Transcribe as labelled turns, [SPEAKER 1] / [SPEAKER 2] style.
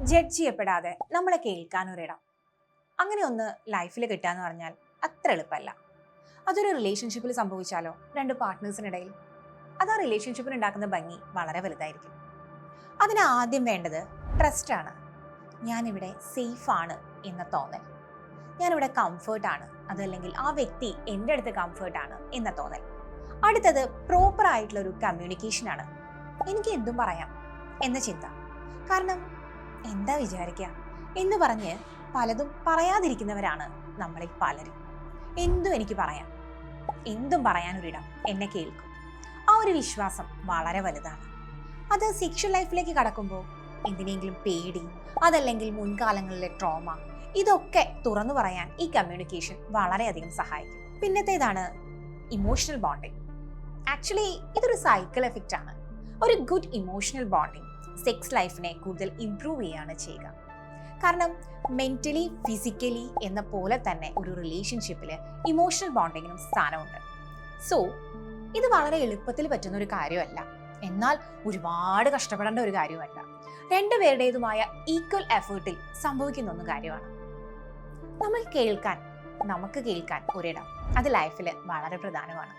[SPEAKER 1] Judge ചെയ്യപ്പെടാതെ നമ്മളെ കേൾക്കാൻ ഒരിടം. അങ്ങനെ ഒന്ന് ലൈഫിൽ കിട്ടാന്ന് പറഞ്ഞാൽ അത്ര എളുപ്പമല്ല. അതൊരു റിലേഷൻഷിപ്പിൽ സംഭവിച്ചാലോ, രണ്ട് പാർട്ട്നേഴ്സിനിടയിൽ, അത് ആ റിലേഷൻഷിപ്പിന് ഉണ്ടാക്കുന്ന ഭംഗി വളരെ വലുതായിരിക്കും. അതിന് ആദ്യം വേണ്ടത് ട്രസ്റ്റ് ആണ്. ഞാനിവിടെ സേഫ് ആണ് എന്ന തോന്നൽ, ഞാനിവിടെ കംഫേർട്ടാണ്, അതല്ലെങ്കിൽ ആ വ്യക്തി എൻ്റെ അടുത്ത് കംഫേർട്ടാണ് എന്ന തോന്നൽ. അടുത്തത് പ്രോപ്പർ ആയിട്ടുള്ള ഒരു കമ്മ്യൂണിക്കേഷൻ ആണ്. എനിക്ക് എന്തും പറയാം എന്ന ചിന്ത. കാരണം എന്താ വിചാരിക്കുക എന്ന് പറഞ്ഞ് പലതും പറയാതിരിക്കുന്നവരാണ് നമ്മളിൽ പലരും. എന്തും എനിക്ക് പറയാം, എന്തും പറയാനൊരിടം, എന്നെ കേൾക്കും. ആ ഒരു വിശ്വാസം വളരെ വലുതാണ്. അത് സെക്ഷൽ ലൈഫിലേക്ക് കടക്കുമ്പോൾ എന്തിനെങ്കിലും പേടി, അതല്ലെങ്കിൽ മുൻകാലങ്ങളിലെ ട്രോമ, ഇതൊക്കെ തുറന്നു പറയാൻ ഈ കമ്മ്യൂണിക്കേഷൻ വളരെയധികം സഹായിക്കും. പിന്നത്തേതാണ് ഇമോഷണൽ ബോണ്ടിങ്. ആക്ച്വലി ഇതൊരു സൈക്കിൾ എഫക്റ്റ് ആണ്. ഒരു ഗുഡ് ഇമോഷണൽ ബോണ്ടിങ് സെക്സ് ലൈഫിനെ കൂടുതൽ ഇംപ്രൂവ് ചെയ്യുകയാണ് ചെയ്യുക. കാരണം മെന്റലി ഫിസിക്കലി എന്ന പോലെ തന്നെ ഒരു റിലേഷൻഷിപ്പിൽ ഇമോഷണൽ ബോണ്ടിങ്ങിനും സ്ഥാനമുണ്ട്. സോ ഇത് വളരെ എളുപ്പത്തിൽ പറ്റുന്ന ഒരു കാര്യമല്ല, എന്നാൽ ഒരുപാട് കഷ്ടപ്പെടേണ്ട ഒരു കാര്യമല്ല. രണ്ടുപേരുടേതുമായ ഈക്വൽ എഫേർട്ടിൽ സംഭവിക്കുന്ന ഒന്ന് കാര്യമാണ്. നമുക്ക് കേൾക്കാൻ ഒരിടം, അത് ലൈഫിൽ വളരെ പ്രധാനമാണ്.